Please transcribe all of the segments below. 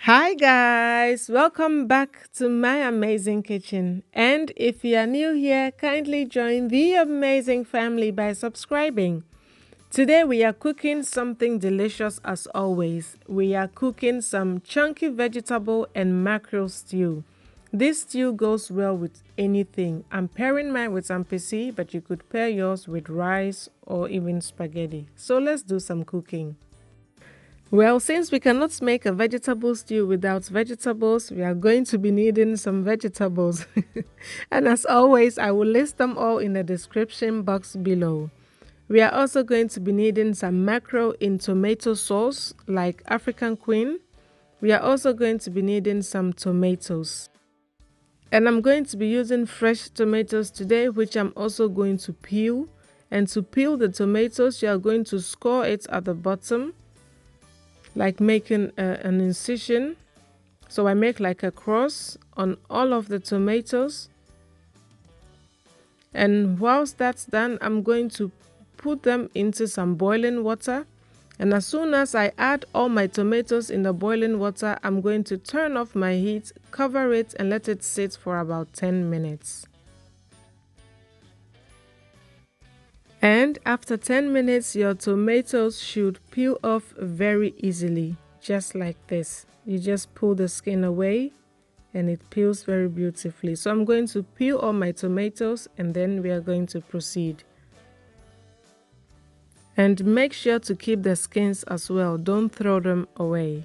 Hi guys, welcome back to my amazing kitchen. And if you are new here, kindly join the amazing family by subscribing. Today we are cooking something delicious as always. We are cooking some chunky vegetable and mackerel stew. This stew goes well with anything. I'm pairing mine with some PC, but you could pair yours with rice or even spaghetti. So let's do some cooking. Well, since we cannot make a vegetable stew without vegetables, we are going to be needing some vegetables. And as always, I will list them all in the description box below. We are also going to be needing some mackerel in tomato sauce, like African Queen. We are also going to be needing some tomatoes. And I'm going to be using fresh tomatoes today, which I'm also going to peel. And to peel the tomatoes, you are going to score it at the bottom, like making an incision. So I make like a cross on all of the tomatoes. And whilst that's done, I'm going to put them into some boiling water. And as soon as I add all my tomatoes in the boiling water, I'm going to turn off my heat, cover it, and let it sit for about 10 minutes. And after 10 minutes, your tomatoes should peel off very easily, just like this. You just pull the skin away and it peels very beautifully. So I'm going to peel all my tomatoes and then we are going to proceed. And make sure to keep the skins as well. Don't throw them away.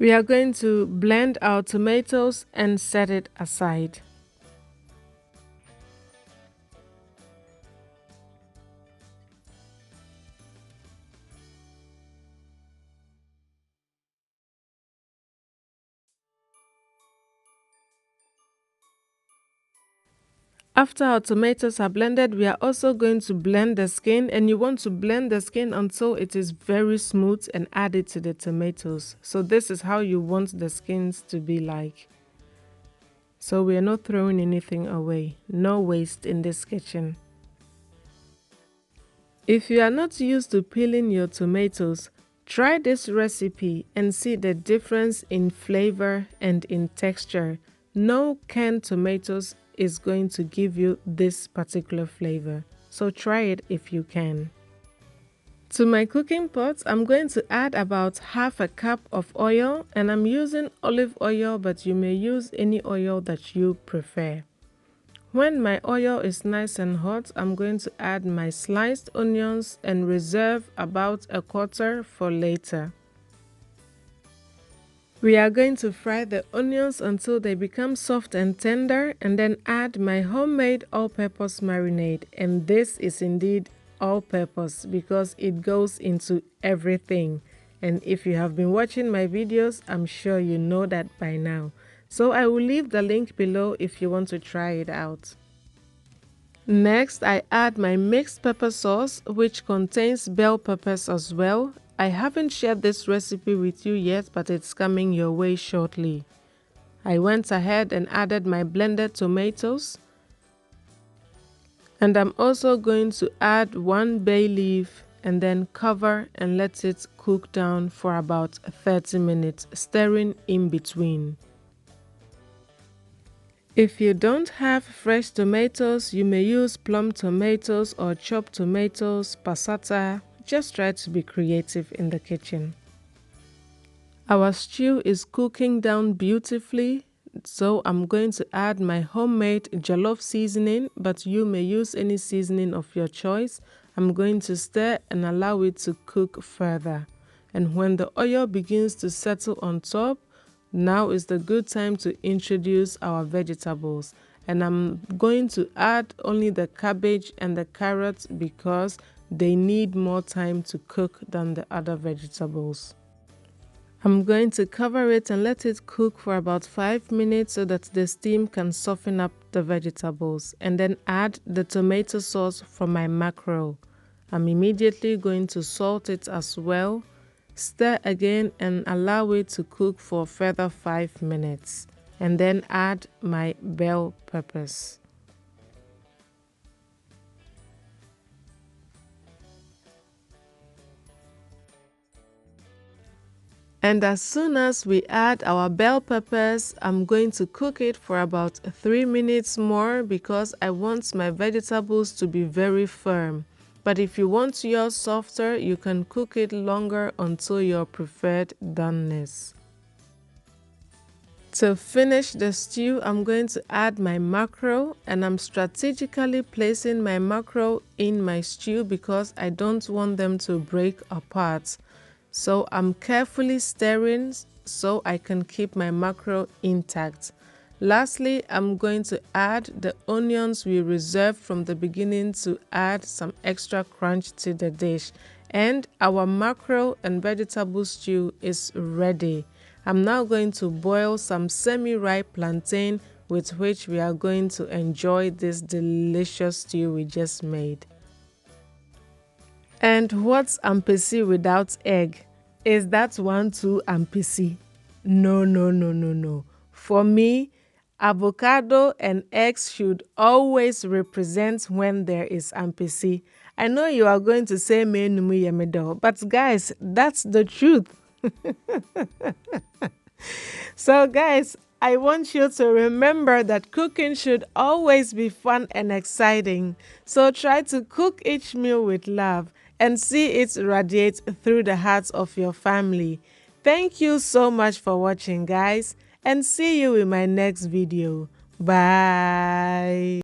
We are going to blend our tomatoes and set it aside. After our tomatoes are blended, we are also going to blend the skin, and you want to blend the skin until it is very smooth and add it to the tomatoes. So this is how you want the skins to be like. So we are not throwing anything away. No waste in this kitchen. If you are not used to peeling your tomatoes, try this recipe and see the difference in flavor and in texture. No canned tomatoes is going to give you this particular flavor, so try it if you can. To my cooking pot, I'm going to add about half a cup of oil, and I'm using olive oil, but you may use any oil that you prefer. When my oil is nice and hot, I'm going to add my sliced onions and reserve about a quarter for later. We are going to fry the onions until they become soft and tender, and then add my homemade all-purpose marinade. And this is indeed all-purpose because it goes into everything. And if you have been watching my videos, I'm sure you know that by now. So I will leave the link below if you want to try it out. Next, I add my mixed pepper sauce, which contains bell peppers as well. I haven't shared this recipe with you yet, but it's coming your way shortly. I went ahead and added my blended tomatoes. And I'm also going to add 1 bay leaf and then cover and let it cook down for about 30 minutes, stirring in between. If you don't have fresh tomatoes, you may use plum tomatoes or chopped tomatoes, passata. Just try to be creative in the kitchen. Our stew is cooking down beautifully, so I'm going to add my homemade jollof seasoning, but you may use any seasoning of your choice. I'm going to stir and allow it to cook further. And when the oil begins to settle on top, now is the good time to introduce our vegetables. And I'm going to add only the cabbage and the carrots because they need more time to cook than the other vegetables. I'm going to cover it and let it cook for about 5 minutes so that the steam can soften up the vegetables, and then add the tomato sauce from my mackerel. I'm immediately going to salt it as well, stir again and allow it to cook for further 5 minutes, and then add my bell peppers. And as soon as we add our bell peppers, I'm going to cook it for about 3 minutes more because I want my vegetables to be very firm. But if you want yours softer, you can cook it longer until your preferred doneness. To finish the stew, I'm going to add my mackerel, and I'm strategically placing my mackerel in my stew because I don't want them to break apart. So I'm carefully stirring so I can keep my mackerel intact. Lastly, I'm going to add the onions we reserved from the beginning to add some extra crunch to the dish. And our mackerel and vegetable stew is ready. I'm now going to boil some semi-ripe plantain with which we are going to enjoy this delicious stew we just made. And what's ampesi without egg? Is that one too ampesi? No, no, no, no, no. For me, avocado and eggs should always represent when there is ampesi. I know you are going to say menumu yemedo, but guys, that's the truth. So guys, I want you to remember that cooking should always be fun and exciting. So try to cook each meal with love and see it radiate through the hearts of your family. Thank you so much for watching, guys, and see you in my next video. Bye.